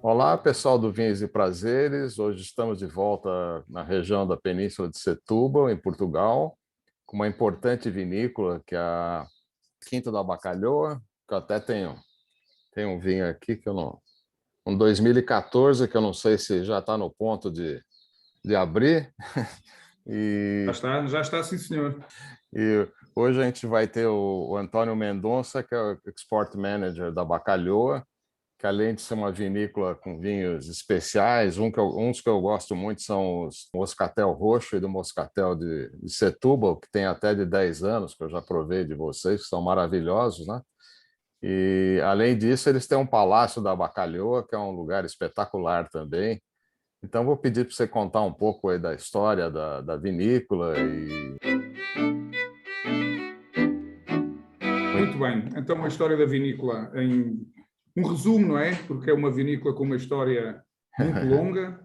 Olá, pessoal do Vinhos e Prazeres. Hoje estamos de volta na região da Península de Setúbal, em Portugal, com uma importante vinícola, que é a Quinta da Bacalhoa, que eu até tenho um vinho aqui, que eu não, um 2014, que eu não sei se já está no ponto de abrir. E, Já está, sim, senhor. e hoje a gente vai ter o Antônio Mendonça, que é o Export Manager da Bacalhoa, que além de ser uma vinícola com vinhos especiais, uns que eu gosto muito são o Moscatel Roxo e do Moscatel de Setúbal, que tem até de 10 anos, que eu já provei de vocês, que são maravilhosos, né? E, além disso, eles têm um Palácio da Bacalhoa, que é um lugar espetacular também. Então, vou pedir para você contar um pouco aí da história da vinícola e... Muito bem. Então, a história da vinícola em um resumo, não é? Porque é uma vinícola com uma história muito longa.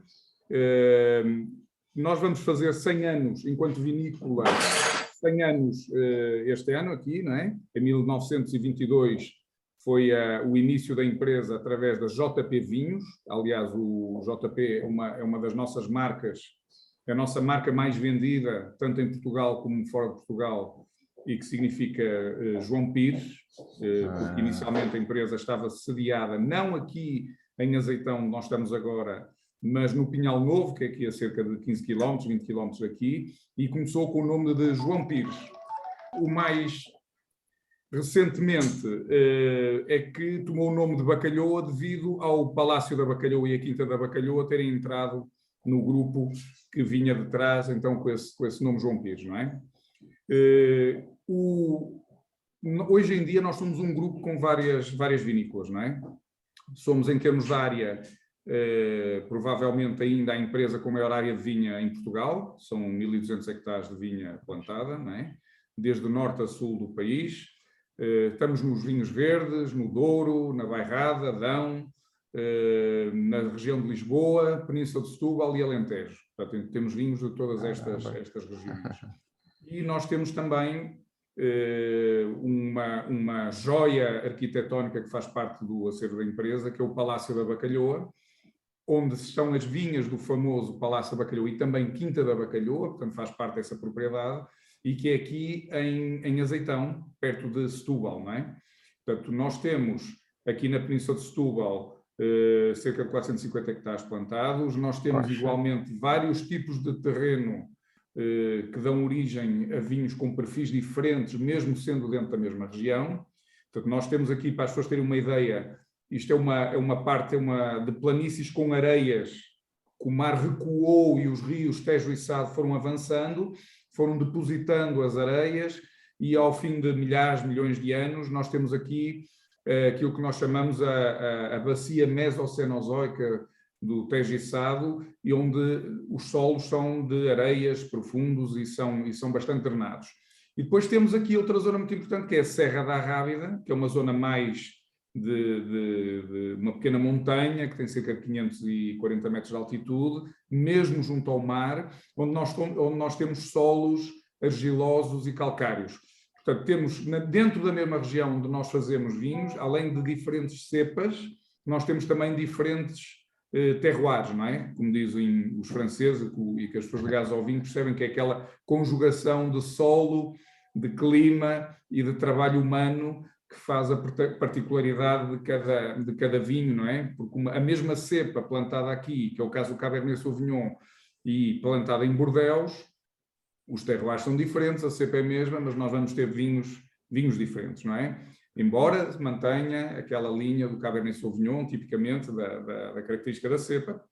Nós vamos fazer 100 anos enquanto vinícola, 100 anos este ano aqui, não é? Em 1922 foi o início da empresa através da JP Vinhos. Aliás, o JP é uma das nossas marcas, é a nossa marca mais vendida, tanto em Portugal como fora de Portugal, e que significa João Pires, porque inicialmente a empresa estava sediada não aqui em Azeitão, onde nós estamos agora, mas no Pinhal Novo, que é aqui a cerca de 15 km, 20 km daqui, e começou com o nome de João Pires. O mais recentemente é que tomou o nome de Bacalhoa devido ao Palácio da Bacalhoa e a Quinta da Bacalhoa terem entrado no grupo que vinha de trás, então com esse nome João Pires, não é? Hoje em dia nós somos um grupo com várias vinícolas, não é? Somos, em termos de área, provavelmente ainda a empresa com a maior área de vinha em Portugal, são 1.200 hectares de vinha plantada, não é? Desde norte a sul do país. Estamos nos vinhos verdes, no Douro, na Bairrada, Dão, na região de Lisboa, Península de Setúbal e Alentejo. Portanto, temos vinhos de todas estas regiões. E nós temos também uma joia arquitetónica que faz parte do acervo da empresa, que é o Palácio da Bacalhoa, onde estão as vinhas do famoso Palácio da Bacalhoa e também Quinta da Bacalhoa, portanto faz parte dessa propriedade, e que é aqui em Azeitão, perto de Setúbal, não é? Portanto, nós temos aqui na Península de Setúbal cerca de 450 hectares plantados, nós temos igualmente vários tipos de terreno que dão origem a vinhos com perfis diferentes, mesmo sendo dentro da mesma região. Portanto, nós temos aqui, para as pessoas terem uma ideia, isto é uma parte de planícies com areias, que o mar recuou e os rios Tejo e Sado foram avançando, foram depositando as areias, e ao fim de milhares, milhões de anos, nós temos aqui aquilo que nós chamamos a bacia mesocenozoica do Tejo e Sado, e onde os solos são de areias profundos e são bastante drenados. E depois temos aqui outra zona muito importante, que é a Serra da Arrábida, que é uma zona mais de uma pequena montanha, que tem cerca de 540 metros de altitude, mesmo junto ao mar, onde nós temos solos argilosos e calcários. Portanto, temos dentro da mesma região onde nós fazemos vinhos, além de diferentes cepas, nós temos também diferentes terroirs, não é? Como dizem os franceses, e que as pessoas ligadas ao vinho percebem que é aquela conjugação de solo, de clima e de trabalho humano que faz a particularidade de cada vinho, não é? Porque a mesma cepa plantada aqui, que é o caso do Cabernet Sauvignon, e plantada em Bordeaux, os terroirs são diferentes, a cepa é a mesma, mas nós vamos ter vinhos diferentes, não é? Embora mantenha aquela linha do Cabernet Sauvignon, tipicamente da característica da cepa,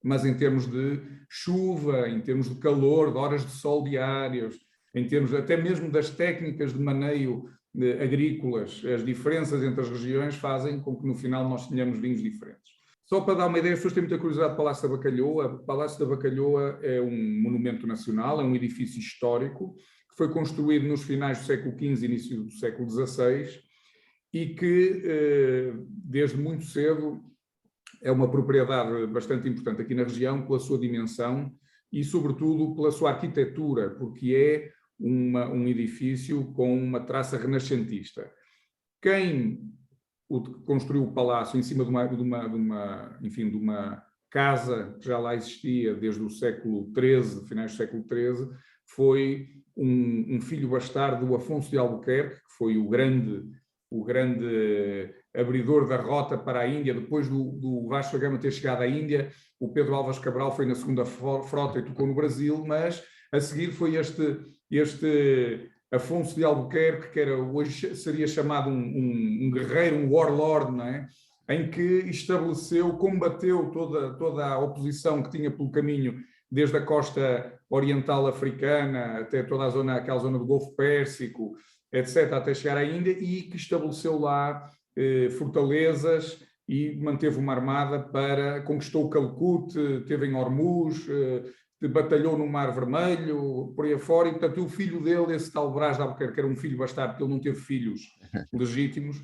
mas em termos de chuva, em termos de calor, de horas de sol diários, em termos até mesmo das técnicas de maneio agrícolas, as diferenças entre as regiões fazem com que no final nós tenhamos vinhos diferentes. Só para dar uma ideia, as pessoas têm muita curiosidade do Palácio da Bacalhoa. O Palácio da Bacalhoa é um monumento nacional, é um edifício histórico, que foi construído nos finais do século XV e início do século XVI, e que, desde muito cedo, é uma propriedade bastante importante aqui na região, pela sua dimensão e, sobretudo, pela sua arquitetura, porque é um edifício com uma traça renascentista. Quem construiu o palácio em cima enfim, de uma casa que já lá existia desde o século XIII, finais do século XIII, foi um filho bastardo do Afonso de Albuquerque, que foi o grande abridor da rota para a Índia. Depois do Vasco da Gama ter chegado à Índia, o Pedro Álvares Cabral foi na segunda frota e tocou no Brasil, mas a seguir foi este Afonso de Albuquerque, que hoje seria chamado um guerreiro, um warlord, não é? Em que combateu toda a oposição que tinha pelo caminho, desde a costa oriental africana até aquela zona do Golfo Pérsico, etc., até chegar à Índia, e que estabeleceu lá fortalezas e manteve uma armada conquistou Calcute, esteve em Hormuz, batalhou no Mar Vermelho, por aí afora, e portanto o filho dele, esse tal Brás de Albuquerque, que era um filho bastardo, porque ele não teve filhos legítimos,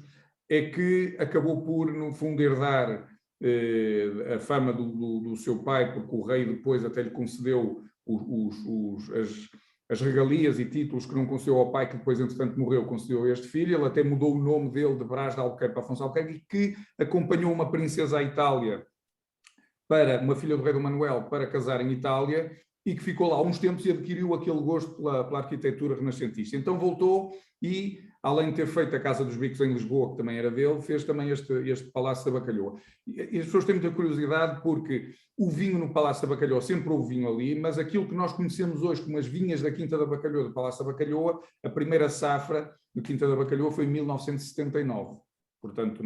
é que acabou por, no fundo, herdar a fama do seu pai, porque o rei depois até lhe concedeu as regalias e títulos que não concedeu ao pai, que depois, entretanto, morreu, concedeu a este filho. Ele até mudou o nome dele de Brás de Albuquerque para Afonso de Albuquerque, e que acompanhou uma princesa à Itália, uma filha do rei Dom Manuel, para casar em Itália, e que ficou lá uns tempos e adquiriu aquele gosto pela arquitetura renascentista. Então voltou e, além de ter feito a Casa dos Bicos em Lisboa, que também era dele, fez também este Palácio da Bacalhoa. E as pessoas têm muita curiosidade porque o vinho no Palácio da Bacalhoa, sempre houve vinho ali, mas aquilo que nós conhecemos hoje como as vinhas da Quinta da Bacalhoa, do Palácio da Bacalhoa, a primeira safra de Quinta da Bacalhoa foi em 1979. Portanto,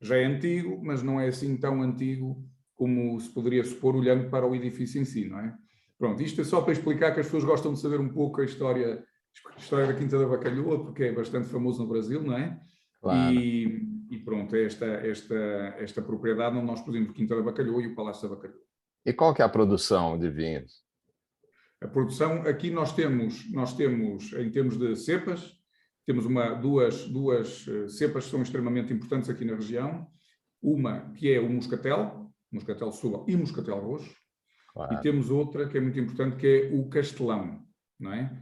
já é antigo, mas não é assim tão antigo como se poderia supor olhando para o edifício em si, não é? Pronto, isto é só para explicar que as pessoas gostam de saber um pouco a história da Quinta da Bacalhoa, porque é bastante famoso no Brasil, não é? Claro. E pronto, é esta propriedade onde nós produzimos Quinta da Bacalhoa e o Palácio da Bacalhoa. E qual que é a produção de vinhos? A produção, aqui nós temos em termos de cepas, temos duas cepas que são extremamente importantes aqui na região. Uma que é o Moscatel Setúbal e Moscatel Roxo. Claro. E temos outra que é muito importante, que é o Castelão, não é?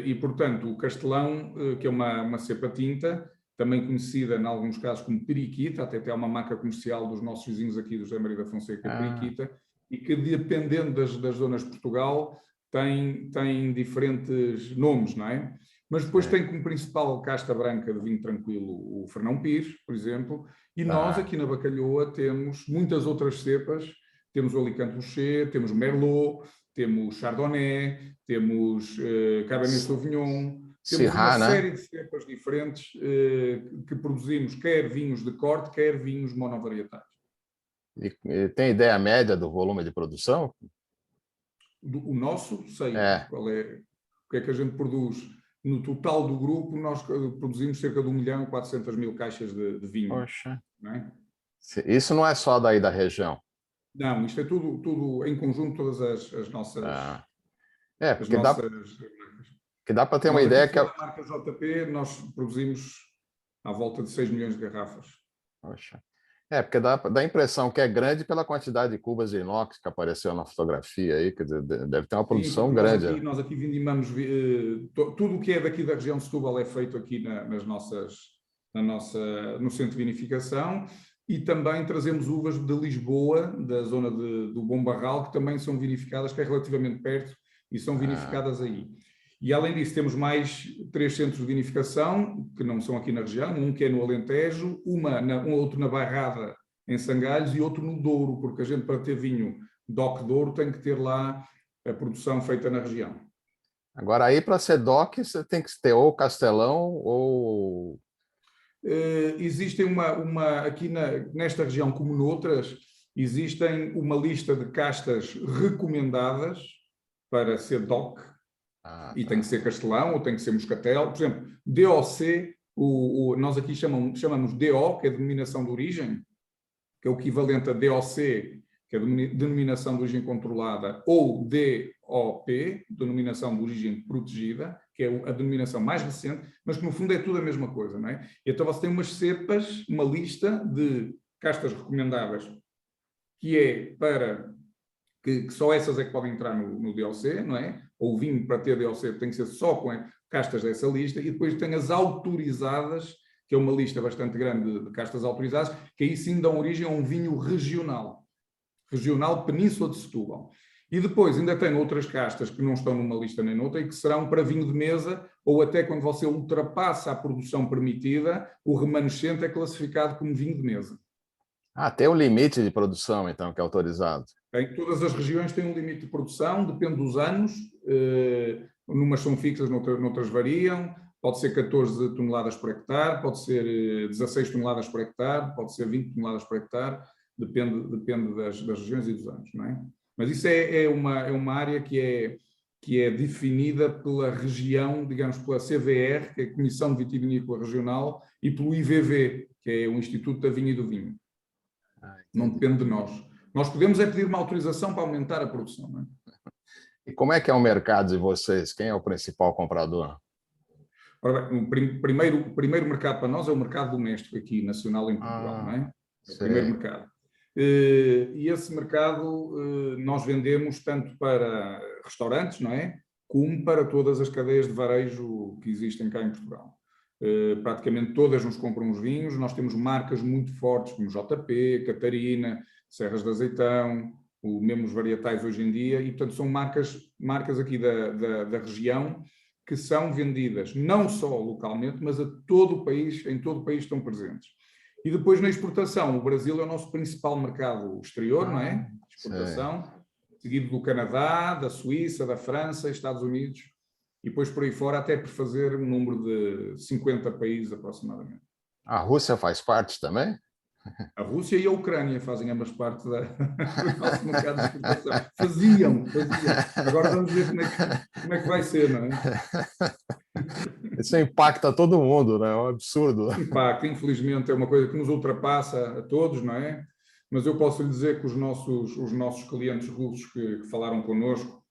E, portanto, o Castelão, que é uma cepa tinta, também conhecida, em alguns casos, como periquita, até tem uma marca comercial dos nossos vizinhos aqui, do José Maria da Fonseca, periquita, e que, dependendo das zonas de Portugal, tem diferentes nomes, não é? Mas depois tem como principal casta branca de vinho tranquilo o Fernão Pires, por exemplo, e nós, aqui na Bacalhoa, temos muitas outras cepas. Temos o Alicante Bouschet, temos o Merlot, temos Chardonnay, temos Cabernet Sauvignon, temos uma série de cepas diferentes que produzimos, quer vinhos de corte, quer vinhos monovarietais. E tem ideia média do volume de produção? O nosso, sei qual é, o que é que a gente produz. No total do grupo, nós produzimos cerca de 1.400.000 caixas de vinho. Poxa. Não é? Isso não é só daí da região? Não, isto é tudo em conjunto, todas as nossas... porque dá para ter uma ideia que... A marca JP, nós produzimos à volta de 6 milhões de garrafas. Poxa. Porque dá a impressão que é grande pela quantidade de cubas de inox que apareceu na fotografia aí, quer dizer, deve ter uma produção grande. Nós aqui vindimamos, tudo o que é daqui da região de Setúbal é feito aqui no centro de vinificação, e também trazemos uvas de Lisboa, da zona do Bom Barral, que também são vinificadas, que é relativamente perto, e são vinificadas aí. E além disso temos mais 3 centros de vinificação, que não são aqui na região, um que é no Alentejo, outro na Bairrada, em Sangalhos, e outro no Douro, porque a gente, para ter vinho DOC Douro, tem que ter lá a produção feita na região. Agora, aí para ser DOC, você tem que ter ou Castelão ou... Existem aqui nesta região, como noutras, existem uma lista de castas recomendadas para ser DOC, e tem que ser Castelão ou tem que ser Moscatel. Por exemplo, DOC, nós aqui chamamos DO, que é a denominação de origem, que é o equivalente a DOC, que é a denominação de origem controlada, ou DOP, denominação de origem protegida, que é a denominação mais recente, mas que no fundo é tudo a mesma coisa, não é? E então você tem umas cepas, uma lista de castas recomendadas, que é que só essas é que podem entrar no DOC, não é? Ou o vinho para ter DOC tem que ser só com castas dessa lista, e depois tem as autorizadas, que que é uma lista bastante grande de castas autorizadas, que aí sim dão origem a um vinho regional. Regional Península de Setúbal. E depois ainda tem outras castas que não estão numa lista nem noutra e que serão para vinho de mesa, ou até quando você ultrapassa a produção permitida, o remanescente é classificado como vinho de mesa. Tem um limite de produção, então, que é autorizado. Todas as regiões têm um limite de produção, depende dos anos, numas são fixas, noutras variam, pode ser 14 toneladas por hectare, pode ser 16 toneladas por hectare, pode ser 20 toneladas por hectare, depende das regiões e dos anos, não é? Mas isso é uma área que é definida pela região, digamos, pela CVR, que é a Comissão Vitivinícola Regional, e pelo IVV, que é o Instituto da Vinha e do Vinho. Não depende de nós. Nós podemos pedir uma autorização para aumentar a produção, não é? E como é que é o mercado de vocês? Quem é o principal comprador? Ora bem, o primeiro mercado para nós é o mercado doméstico aqui, nacional em Portugal, não é? É o primeiro mercado. E esse mercado nós vendemos tanto para restaurantes, não é? Como para todas as cadeias de varejo que existem cá em Portugal. Praticamente todas nos compram os vinhos, nós temos marcas muito fortes como JP, Catarina, Serras de Azeitão, mesmo os varietais hoje em dia, e portanto são marcas aqui da região que são vendidas não só localmente, mas a todo o país, em todo o país estão presentes. E depois na exportação, o Brasil é o nosso principal mercado exterior, não é? Exportação, seguido do Canadá, da Suíça, da França, Estados Unidos, e depois por aí fora até por fazer um número de 50 países aproximadamente. A Rússia faz parte também? A Rússia e a Ucrânia fazem ambas parte do nosso mercado de exportação. Faziam. Agora vamos ver como é que vai ser, não é? Isso impacta todo mundo, né? É um absurdo. Impacta, infelizmente, é uma coisa que nos ultrapassa a todos, não é? Mas eu posso lhe dizer que os nossos clientes russos que falaram connosco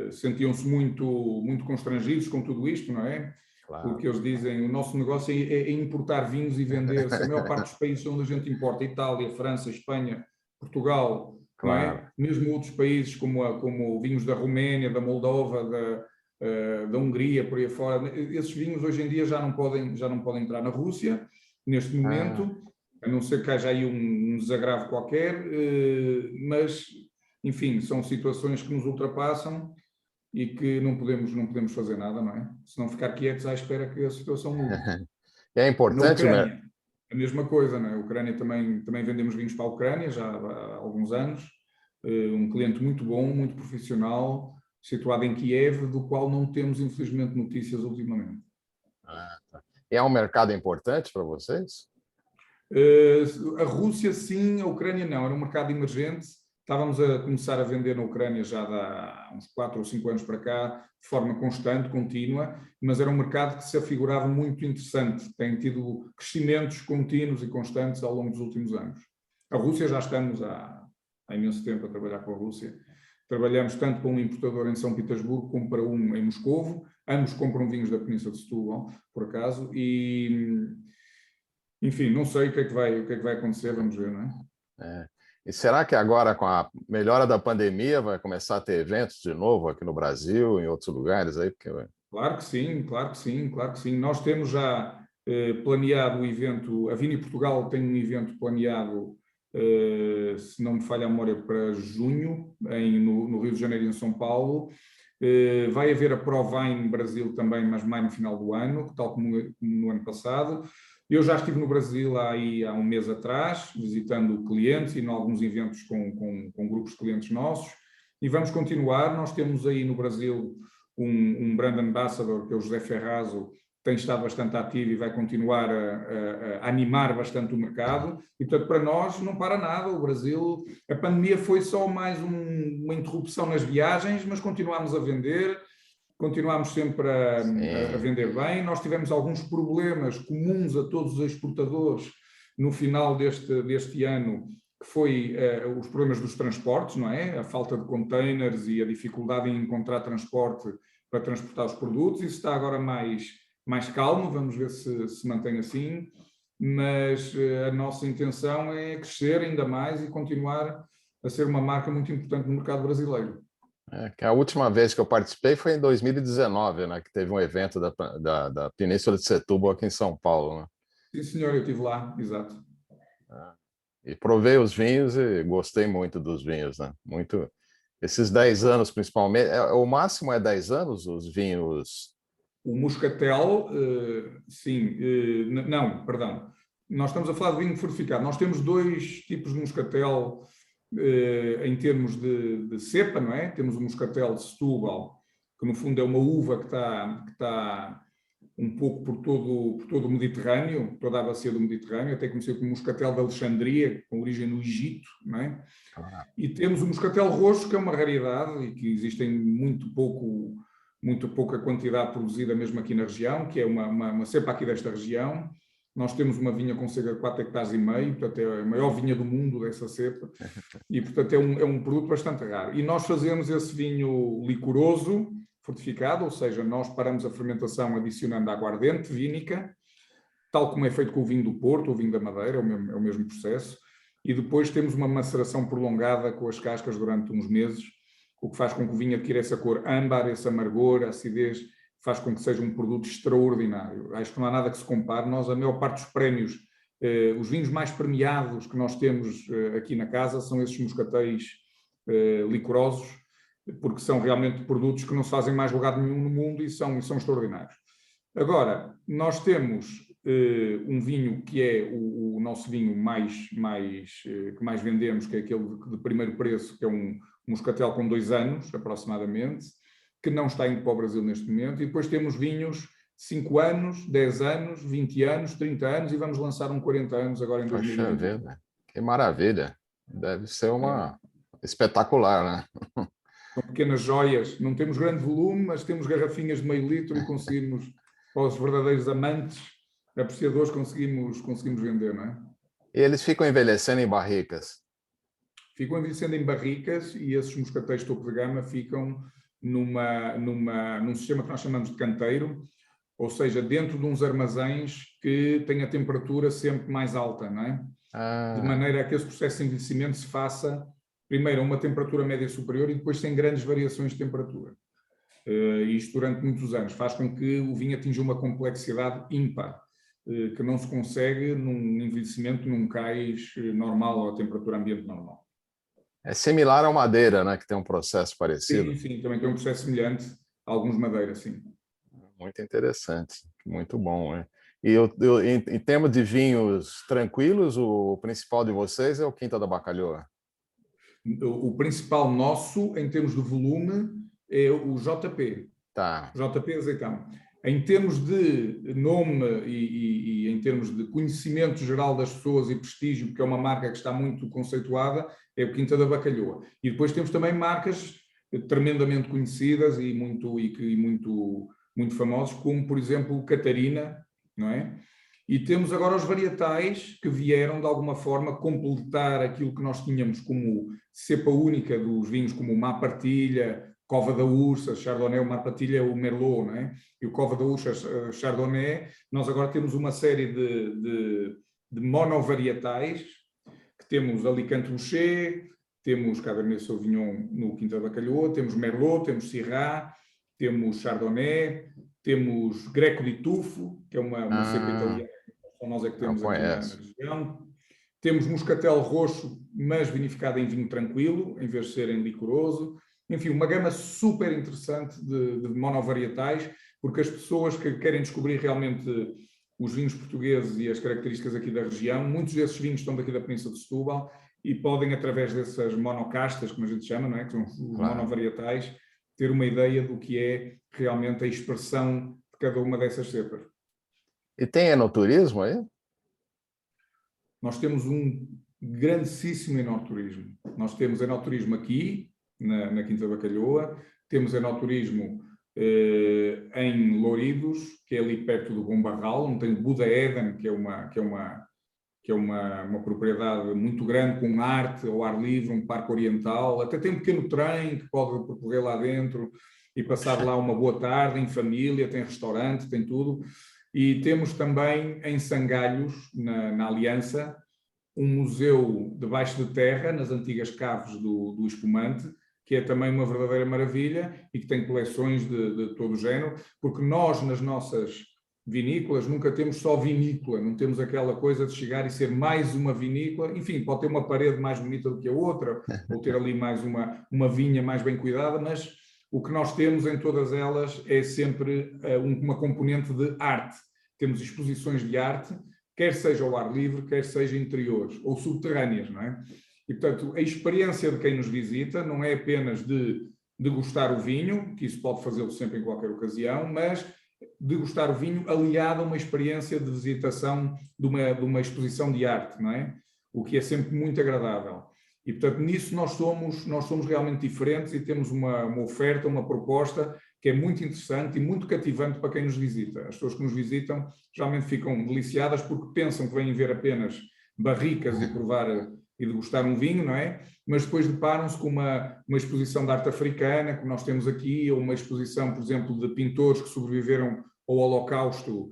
sentiam-se muito constrangidos com tudo isto, não é? Claro. Porque eles dizem o nosso negócio é importar vinhos e vender-se. A maior parte dos países onde a gente importa, Itália, França, Espanha, Portugal, claro. Não é? Mesmo outros países como vinhos da Roménia, da Moldova, da Hungria, por aí fora, esses vinhos hoje em dia já não podem entrar na Rússia, neste momento, a não ser que haja aí um desagravo qualquer, mas, enfim, são situações que nos ultrapassam e que não podemos fazer nada, não é? Se não ficar quietos à espera que a situação mude. É importante, na Ucrânia, a mesma coisa, não é? A Ucrânia também vendemos vinhos para a Ucrânia já há alguns anos, um cliente muito bom, muito profissional, situado em Kiev, do qual não temos, infelizmente, notícias ultimamente. É um mercado importante para vocês? A Rússia, sim, a Ucrânia, não. Era um mercado emergente. Estávamos a começar a vender na Ucrânia já há uns 4 ou 5 anos para cá, de forma constante, contínua, mas era um mercado que se afigurava muito interessante. Tem tido crescimentos contínuos e constantes ao longo dos últimos anos. A Rússia, já estamos há imenso tempo a trabalhar com a Rússia. Trabalhamos tanto para um importador em São Petersburgo como para um em Moscovo. Ambos compram vinhos da Península de Setúbal, por acaso, e, enfim, não sei o que é que vai acontecer, vamos ver, não é? E será que agora, com a melhora da pandemia, vai começar a ter eventos de novo aqui no Brasil, em outros lugares aí? Claro que sim. Nós temos já planeado o evento, a Vini Portugal tem um evento planeado, se não me falha a memória, para junho, no Rio de Janeiro e em São Paulo. Vai haver a ProVine Brasil também, mas mais no final do ano, tal como no ano passado. Eu já estive no Brasil há um mês atrás, visitando clientes e em alguns eventos com grupos de clientes nossos, e vamos continuar. Nós temos aí no Brasil um brand ambassador, que é o José Ferrazo, que tem estado bastante ativo e vai continuar a animar bastante o mercado, e portanto para nós não para nada. O Brasil, a pandemia foi só mais uma interrupção nas viagens, mas continuamos a vender. Continuámos sempre a vender bem. Nós tivemos alguns problemas comuns a todos os exportadores no final deste ano, que foi os problemas dos transportes, não é? A falta de containers e a dificuldade em encontrar transporte para transportar os produtos. Isso está agora mais calmo, vamos ver se mantém assim, mas a nossa intenção é crescer ainda mais e continuar a ser uma marca muito importante no mercado brasileiro. Que a última vez que eu participei foi em 2019, né? Que teve um evento da Península de Setúbal aqui em São Paulo, né? Sim, senhor, eu estive lá, exato. E provei os vinhos e gostei muito dos vinhos, né? Muito. Esses 10 anos, principalmente, o máximo é 10 anos os vinhos? O moscatel, sim, não, perdão. Nós estamos a falar de vinho fortificado. Nós temos dois tipos de moscatel em termos de cepa, não é? Temos o moscatel de Setúbal, que no fundo é uma uva que está um pouco por todo o Mediterrâneo, toda a bacia do Mediterrâneo, até conhecido como moscatel de Alexandria, com origem no Egito, não é? E temos o moscatel roxo, que é uma raridade e que existe em muito pouca quantidade produzida mesmo aqui na região, que é uma cepa aqui desta região. Nós temos uma vinha com cerca de 4,5 hectares, portanto é a maior vinha do mundo dessa cepa, e portanto é um produto bastante raro. E nós fazemos esse vinho licoroso, fortificado, ou seja, nós paramos a fermentação adicionando aguardente vínica, tal como é feito com o vinho do Porto, ou o vinho da Madeira, é o mesmo processo, e depois temos uma maceração prolongada com as cascas durante uns meses, o que faz com que o vinho adquira essa cor âmbar, esse amargor, a acidez, faz com que seja um produto extraordinário. Acho que não há nada que se compare. Nós, a maior parte dos prémios, os vinhos mais premiados que nós temos aqui na casa são esses moscatéis licorosos, porque são realmente produtos que não se fazem mais lugar nenhum no mundo e são extraordinários. Agora, nós temos um vinho que é o nosso vinho que mais vendemos, que é aquele de primeiro preço, que é um moscatel com 2 anos, aproximadamente, que não está indo para o Brasil neste momento, e depois temos vinhos 5 anos, 10 anos, 20 anos, 30 anos, e vamos lançar um 40 anos agora em 2020. Que maravilha! Deve ser uma espetacular, né? São pequenas joias, não temos grande volume, mas temos garrafinhas de meio litro e conseguimos, para os verdadeiros amantes, apreciadores, conseguimos vender, não é? E eles ficam envelhecendo em barricas? Ficam envelhecendo em barricas e esses moscatéis topo de gama ficam num sistema que nós chamamos de canteiro, ou seja, dentro de uns armazéns que têm a temperatura sempre mais alta, não é? De maneira a que esse processo de envelhecimento se faça primeiro a uma temperatura média superior e depois sem grandes variações de temperatura. Isto durante muitos anos faz com que o vinho atinja uma complexidade ímpar, que não se consegue num envelhecimento num cais normal ou a temperatura ambiente normal. É similar à madeira, né? Que tem um processo parecido. Sim, também tem um processo semelhante a alguns madeiras, sim. Muito interessante, muito bom, né? E em termos de vinhos tranquilos, o principal de vocês é o Quinta da Bacalhoa? O principal nosso, em termos de volume, é o JP. Tá. JP Azeitão. Em termos de nome e em termos de conhecimento geral das pessoas e prestígio, porque é uma marca que está muito conceituada, é o Quinta da Bacalhoa. E depois temos também marcas tremendamente conhecidas e muito famosas, como, por exemplo, Catarina, não é? E temos agora os varietais que vieram, de alguma forma, completar aquilo que nós tínhamos como cepa única dos vinhos, como o Má Partilha, Cova da Ursa, Chardonnay, o Má Partilha é o Merlot, não é? E o Cova da Ursa, Chardonnay. Nós agora temos uma série de monovarietais, que temos Alicante Boucher, temos Cabernet Sauvignon no Quinta da Bacalhoa, temos Merlot, temos Syrah, temos Chardonnay, temos Greco di Tufo, que é uma cepa italiana, que nós é que temos aqui na região. Temos Moscatel roxo, mas vinificado em vinho tranquilo, em vez de ser em licoroso. Enfim, uma gama super interessante de monovarietais, porque as pessoas que querem descobrir realmente os vinhos portugueses e as características aqui da região, muitos desses vinhos estão daqui da Península de Setúbal e podem, através dessas monocastas, como a gente chama, não é? Que são os monovarietais, ter uma ideia do que é realmente a expressão de cada uma dessas cepas. E tem enoturismo aí? Nós temos um grandíssimo enoturismo. Nós temos enoturismo aqui, na Quinta da Bacalhoa, temos enoturismo em Louridos, que é ali perto do Bom Barral, onde tem o Buda Eden, que é uma propriedade muito grande, com arte ao ar livre, um parque oriental, até tem um pequeno trem que pode percorrer lá dentro e passar lá uma boa tarde em família, tem restaurante, tem tudo. E temos também em Sangalhos, na Aliança, um museu debaixo de terra, nas antigas caves do Espumante, que é também uma verdadeira maravilha e que tem coleções de todo o género, porque nós, nas nossas vinícolas, nunca temos só vinícola, não temos aquela coisa de chegar e ser mais uma vinícola. Enfim, pode ter uma parede mais bonita do que a outra, ou ter ali mais uma vinha mais bem cuidada, mas o que nós temos em todas elas é sempre uma componente de arte. Temos exposições de arte, quer seja ao ar livre, quer seja interiores ou subterrâneas, não é? E, portanto, a experiência de quem nos visita não é apenas de degustar o vinho, que isso pode fazê-lo sempre em qualquer ocasião, mas degustar o vinho aliado a uma experiência de visitação de uma exposição de arte, não é? O que é sempre muito agradável. E, portanto, nisso nós somos realmente diferentes e temos uma oferta, uma proposta que é muito interessante e muito cativante para quem nos visita. As pessoas que nos visitam geralmente ficam deliciadas porque pensam que vêm ver apenas barricas e provar e degustar um vinho, não é? Mas depois deparam-se com uma exposição de arte africana, que nós temos aqui, ou uma exposição, por exemplo, de pintores que sobreviveram ao Holocausto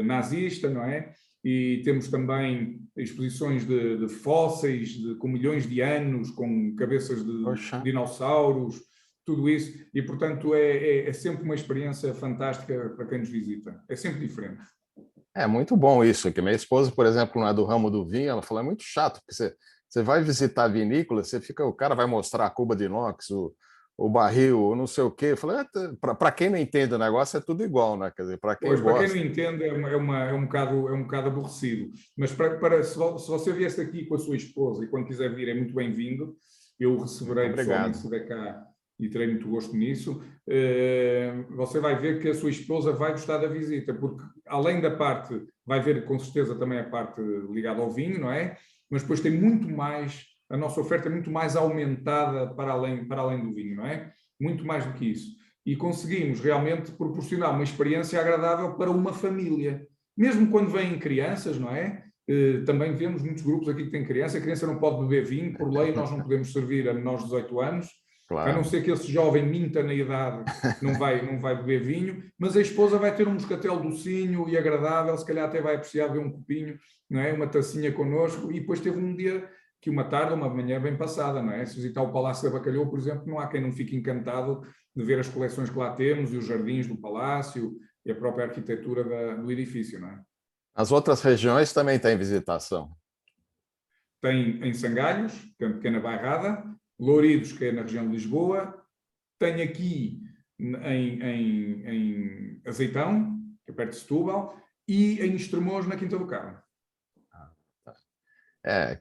nazista, não é? E temos também exposições de fósseis com milhões de anos, com cabeças de dinossauros, tudo isso. E, portanto, é sempre uma experiência fantástica para quem nos visita. É sempre diferente. É muito bom isso, que minha esposa, por exemplo, não é do ramo do vinho, ela falou, é muito chato, porque você vai visitar a vinícola, o cara vai mostrar a cuba de inox, o barril, não sei o quê. Eu falei, para quem não entende o negócio é tudo igual, né? Quer dizer, para quem pois, gosta... para quem não entende é um bocado aborrecido, mas se você viesse aqui com a sua esposa e quando quiser vir é muito bem-vindo, eu o receberei pessoalmente se estiver cá e terei muito gosto nisso. Você vai ver que a sua esposa vai gostar da visita, porque além da parte, vai ver com certeza também a parte ligada ao vinho, não é? Mas depois tem muito mais, a nossa oferta é muito mais aumentada para além do vinho, não é? Muito mais do que isso. E conseguimos realmente proporcionar uma experiência agradável para uma família. Mesmo quando vêm crianças, não é? Também vemos muitos grupos aqui que têm criança, a criança não pode beber vinho, por lei nós não podemos servir a menores de 18 anos, claro. A não ser que esse jovem minta na idade, não vai beber vinho, mas a esposa vai ter um moscatel docinho e agradável, se calhar até vai apreciar ver um copinho, não é? Uma tacinha connosco, e depois teve um dia que uma tarde, uma manhã bem passada, não é? Se visitar o Palácio da Bacalhau, por exemplo, não há quem não fique encantado de ver as coleções que lá temos e os jardins do palácio e a própria arquitetura do edifício, não é? As outras regiões também têm visitação? Tem em Sangalhos, que é uma pequena bairrada, Louridos, que é na região de Lisboa, tem aqui em Azeitão, que é perto de Setúbal, e em Estremoz, na Quinta do Carmo.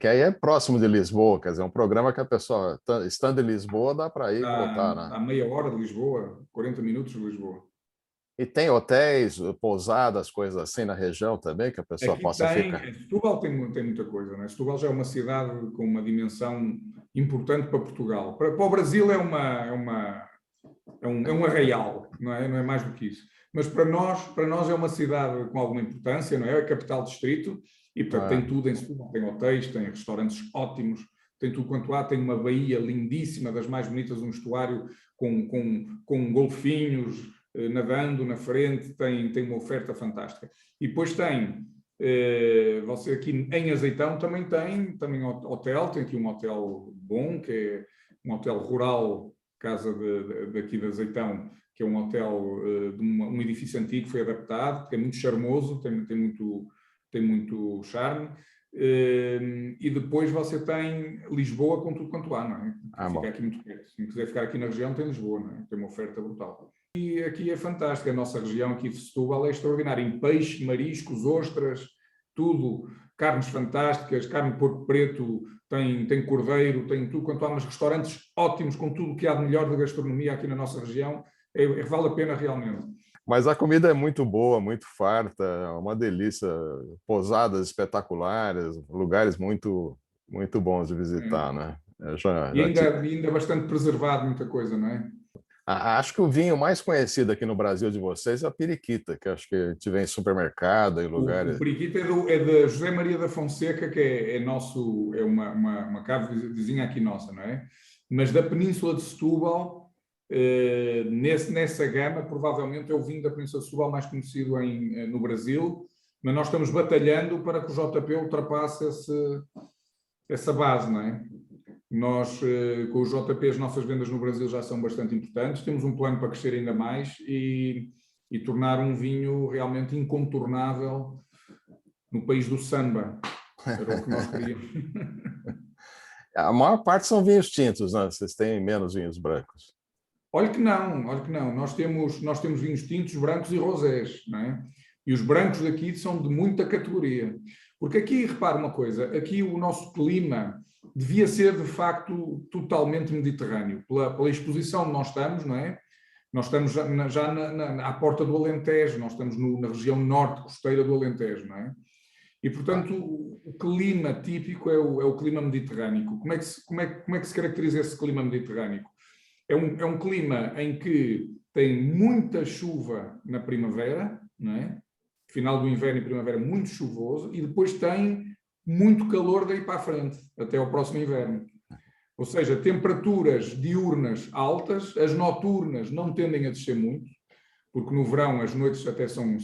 Que aí é próximo de Lisboa, quer dizer, um programa que a pessoa, estando em Lisboa, dá para ir e voltar, né? Há meia hora de Lisboa, 40 minutos de Lisboa. E tem hotéis, pousadas, coisas assim na região também, que a pessoa aqui possa ficar? Setúbal tem muita coisa, não é? Setúbal já é uma cidade com uma dimensão importante para Portugal. Para o Brasil é um arraial, não é mais do que isso. Mas para nós é uma cidade com alguma importância, não é? É a capital distrito e, portanto, tem tudo em Setúbal. Tem hotéis, tem restaurantes ótimos, tem tudo quanto há. Tem uma baía lindíssima, das mais bonitas, um estuário com golfinhos nadando na frente, tem uma oferta fantástica. E depois tem, você aqui em Azeitão também tem hotel, tem aqui um hotel bom, que é um hotel rural, casa daqui de Azeitão, que é um hotel de um edifício antigo que foi adaptado, que é muito charmoso, tem muito charme. E depois você tem Lisboa com tudo quanto há, não é? Fica aqui muito perto. Se não quiser ficar aqui na região, tem Lisboa, não é? Tem uma oferta brutal. E aqui é fantástico, a nossa região aqui de Setúbal é extraordinária, em peixe, mariscos, ostras, tudo, carnes fantásticas, carne de porco preto, tem cordeiro, tem tudo quanto há, mas restaurantes ótimos, com tudo o que há de melhor da gastronomia aqui na nossa região, vale a pena realmente. Mas a comida é muito boa, muito farta, uma delícia, pousadas espetaculares, lugares muito, muito bons de visitar, né? Ainda bastante preservado, muita coisa, não é? Acho que o vinho mais conhecido aqui no Brasil de vocês é a periquita, que acho que a gente vê em supermercado, em lugares... O periquita é de José Maria da Fonseca, que é uma cave vizinha aqui nossa, não é? Mas da Península de Setúbal, nessa gama, provavelmente é o vinho da Península de Setúbal mais conhecido no Brasil, mas nós estamos batalhando para que o JP ultrapasse essa base, não é? Nós, com o JP, as nossas vendas no Brasil já são bastante importantes. Temos um plano para crescer ainda mais e tornar um vinho realmente incontornável no país do samba. Era o que nós queríamos. A maior parte são vinhos tintos, né? Vocês têm menos vinhos brancos. Olha que não, olha que não. Nós temos vinhos tintos, brancos e rosés, não é? E os brancos daqui são de muita categoria. Porque aqui, repara uma coisa, aqui o nosso clima devia ser, de facto, totalmente mediterrâneo. Pela exposição onde nós estamos, não é? Nós estamos já à porta do Alentejo, nós estamos na região norte costeira do Alentejo, não é? E, portanto, o clima típico é o clima mediterrâneo. Como é que se caracteriza esse clima mediterrâneo? É um clima em que tem muita chuva na primavera, não é? Final do inverno e primavera muito chuvoso, e depois tem muito calor daí para a frente, até ao próximo inverno. Ou seja, temperaturas diurnas altas, as noturnas não tendem a descer muito, porque no verão as noites até são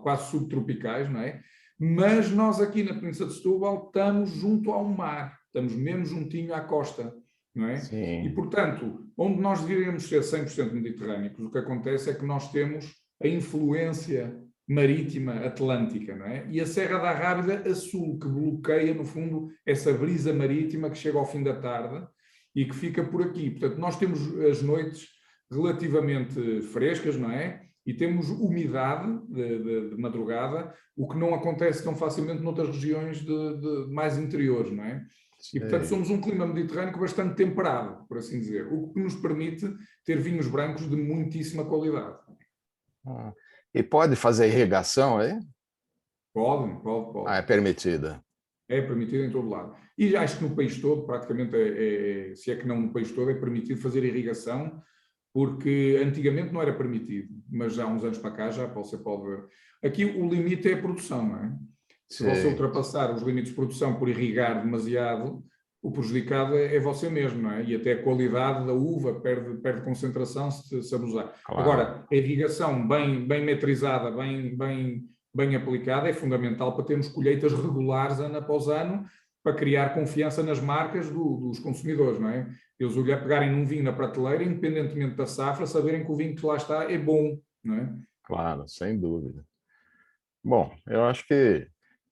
quase subtropicais, não é? Mas nós aqui na Península de Setúbal estamos junto ao mar, estamos mesmo juntinho à costa, não é? Sim. E, portanto, onde nós deveríamos ser 100% mediterrâneos, o que acontece é que nós temos a influência marítima atlântica, não é? E a Serra da Rábida a sul, que bloqueia, no fundo, essa brisa marítima que chega ao fim da tarde e que fica por aqui. Portanto, nós temos as noites relativamente frescas, não é? E temos umidade de madrugada, o que não acontece tão facilmente noutras regiões de mais interiores, não é? E, portanto, somos um clima mediterrâneo bastante temperado, por assim dizer, o que nos permite ter vinhos brancos de muitíssima qualidade. E pode fazer irrigação aí? Pode. É permitida. É permitido em todo lado. E acho que no país todo, praticamente, se é que não no país todo, é permitido fazer irrigação, porque antigamente não era permitido, mas já há uns anos para cá já você pode ver. Aqui o limite é a produção, não é? Se você ultrapassar os limites de produção por irrigar demasiado, o prejudicado é você mesmo, não é? E até a qualidade da uva perde concentração se abusar. Claro. Agora, a irrigação bem metrizada, bem aplicada, é fundamental para termos colheitas regulares ano após ano, para criar confiança nas marcas dos consumidores, não é? Eles pegarem num vinho na prateleira, independentemente da safra, saberem que o vinho que lá está é bom, não é? Claro, sem dúvida. Bom, eu acho que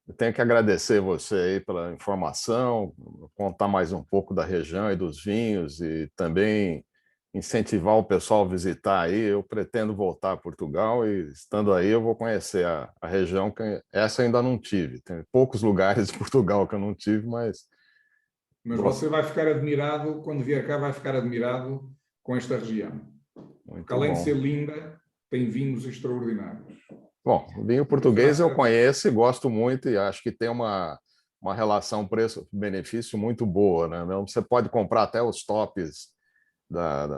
eu tenho que agradecer você aí pela informação, contar mais um pouco da região e dos vinhos e também incentivar o pessoal a visitar aí. Eu pretendo voltar a Portugal e, estando aí, eu vou conhecer a região, que essa eu ainda não tive. Tem poucos lugares de Portugal que eu não tive, mas... Mas você vai ficar admirado, quando vier cá, vai ficar admirado com esta região. Porque, além de ser linda, tem vinhos extraordinários. Bom, o vinho português eu conheço e gosto muito e acho que tem uma relação preço-benefício muito boa, né? Você pode comprar até os tops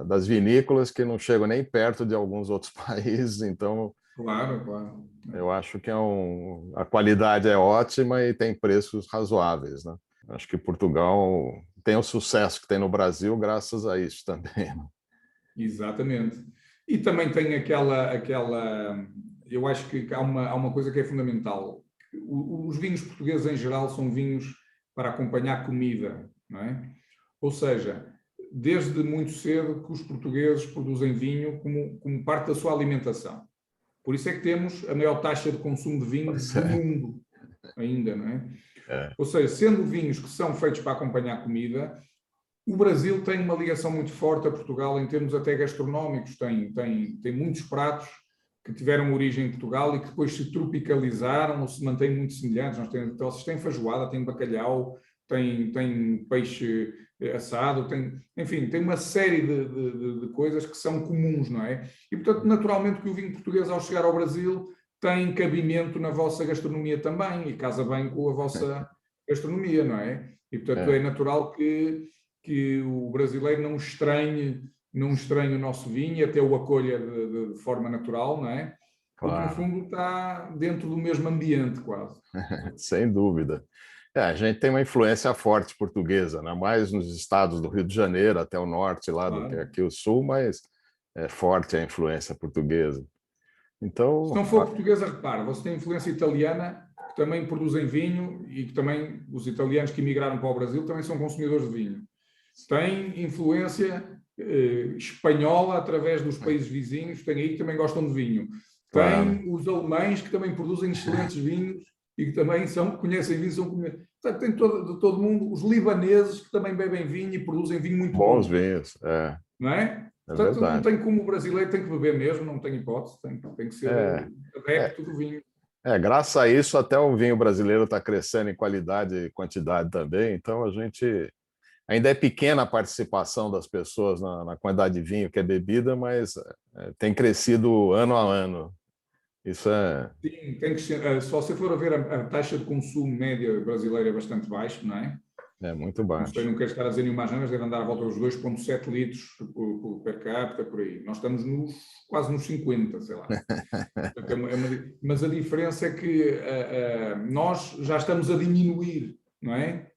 das vinícolas que não chegam nem perto de alguns outros países, então... Claro. Eu acho que a qualidade é ótima e tem preços razoáveis, né? Acho que Portugal tem o sucesso que tem no Brasil graças a isso também. Né? Exatamente. E também tem aquela eu acho que há uma coisa que é fundamental. Os vinhos portugueses, em geral, são vinhos para acompanhar comida, não é? Ou seja, desde muito cedo que os portugueses produzem vinho como parte da sua alimentação. Por isso é que temos a maior taxa de consumo de vinho do mundo, ainda, não é? Ou seja, sendo vinhos que são feitos para acompanhar comida, o Brasil tem uma ligação muito forte a Portugal em termos até gastronómicos. Tem muitos pratos que tiveram origem em Portugal e que depois se tropicalizaram ou se mantêm muito semelhantes. Vocês têm feijoada, têm bacalhau, tem peixe assado, enfim, tem uma série de coisas que são comuns, não é? E, portanto, naturalmente que o vinho português, ao chegar ao Brasil, tem cabimento na vossa gastronomia também e casa bem com a vossa gastronomia, não é? E, portanto, é natural que o brasileiro não estranhe o nosso vinho e até o acolha de forma natural, não é? Porque, no fundo, está dentro do mesmo ambiente, quase. Sem dúvida. A gente tem uma influência forte portuguesa, né? Mais nos estados do Rio de Janeiro, até o norte, lá do que aqui o sul, mas é forte a influência portuguesa. Então, se não for portuguesa, repara, você tem influência italiana, que também produzem vinho e que também os italianos que emigraram para o Brasil também são consumidores de vinho. tem influência espanhola através dos países vizinhos, tem aí que também gostam de vinho. Tem os alemães que também produzem excelentes vinhos e que também conhecem vinho. Tem de todo mundo, os libaneses que também bebem vinho e produzem vinho muito bom. Bons vinhos, não é? Portanto, não tem como o brasileiro tem que beber mesmo, não tem hipótese, tem que ser adepto do vinho. Graças a isso, até o vinho brasileiro está crescendo em qualidade e quantidade também, então a gente ainda é pequena a participação das pessoas na quantidade de vinho que é bebida, mas tem crescido ano a ano. Isso é... Sim, tem que ser, só se for a ver a taxa de consumo média brasileira é bastante baixa, não é? É muito baixo. Não quero estar a dizer nenhuma asneira, deve andar à volta dos 2,7 litros per capita, por aí. Nós estamos quase nos 50, sei lá. Mas a diferença é que nós já estamos a diminuir, não é?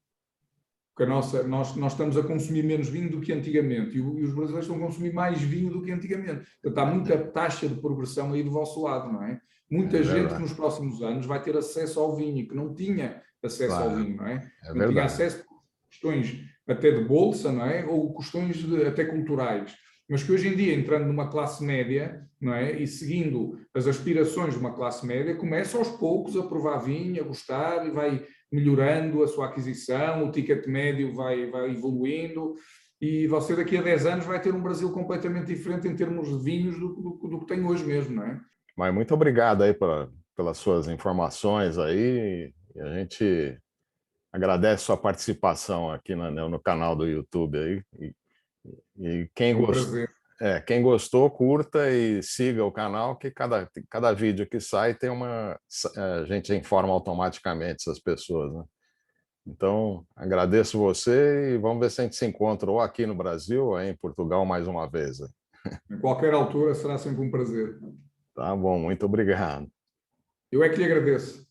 Porque nós estamos a consumir menos vinho do que antigamente e os brasileiros estão a consumir mais vinho do que antigamente. Portanto, há muita taxa de progressão aí do vosso lado, não é? Muita gente que nos próximos anos vai ter acesso ao vinho, que não tinha acesso ao vinho, não é? Não tinha acesso por questões até de bolsa, não é? Ou questões até culturais. Mas que hoje em dia, entrando numa classe média, não é? E seguindo as aspirações de uma classe média, começa aos poucos a provar vinho, a gostar e vai melhorando a sua aquisição, o ticket médio vai evoluindo e você daqui a 10 anos vai ter um Brasil completamente diferente em termos de vinhos do que tem hoje mesmo, não é? Mas muito obrigado aí pelas suas informações aí, e a gente agradece sua participação aqui no canal do YouTube aí, e quem gostou, curta e siga o canal, que cada vídeo que sai tem a gente informa automaticamente essas pessoas, né? Então, agradeço você e vamos ver se a gente se encontra ou aqui no Brasil ou em Portugal mais uma vez. Em qualquer altura será sempre um prazer. Tá bom, muito obrigado. Eu é que lhe agradeço.